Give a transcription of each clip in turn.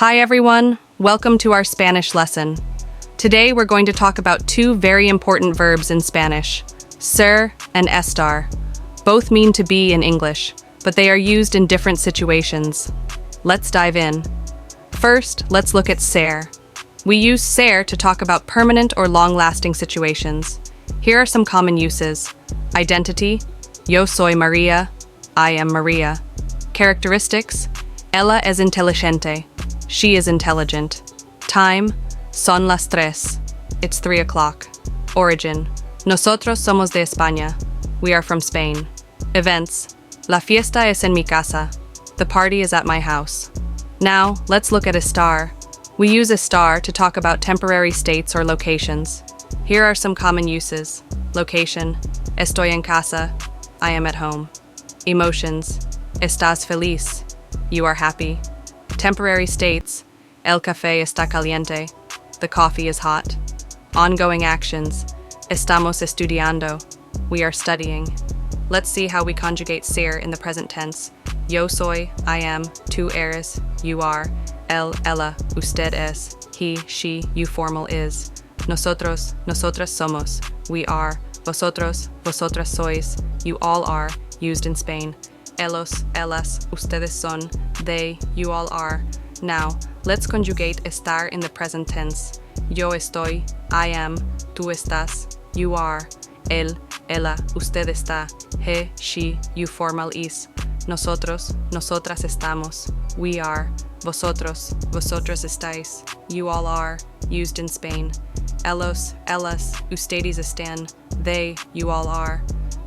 Hi everyone, welcome to our Spanish lesson. Today we're going to talk about two very important verbs in Spanish, ser and estar. Both mean to be in English, but they are used in different situations. Let's dive in. First, let's look at ser. We use ser to talk about permanent or long-lasting situations. Here are some common uses. Identity, yo soy Maria, I am Maria. Characteristics, ella es inteligente, she is intelligent. Time, son las tres, it's 3 o'clock. Origin, nosotros somos de España, we are from Spain. Events, la fiesta es en mi casa, the party is at my house. Now, let's look at estar. We use estar to talk about temporary states or locations. Here are some common uses. Location, estoy en casa, I am at home. Emotions, estás feliz, you are happy. Temporary states, el café está caliente, the coffee is hot. Ongoing actions, estamos estudiando, we are studying. Let's see how we conjugate ser in the present tense. Yo soy, I am, tú eres, you are, él, ella, usted es, he, she, you formal is. Nosotros, nosotras somos, we are. Vosotros, vosotras sois, you all are, used in Spain. Ellos, ellas, ustedes son, they, you all are. Now, let's conjugate estar in the present tense. Yo estoy, I am, tú estás, you are, él, ella, usted está, he, she, you formal is. Nosotros, nosotras estamos, we are. Vosotros, vosotros estáis, you all are, used in Spain. Ellos, ellas, ustedes están, they, you all are.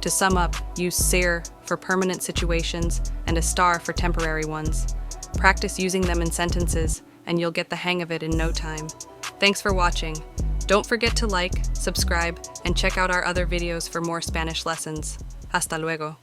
To sum up, use ser for permanent situations and estar for temporary ones. Practice using them in sentences, and you'll get the hang of it in no time. Thanks for watching. Don't forget to like, subscribe, and check out our other videos for more Spanish lessons. Hasta luego.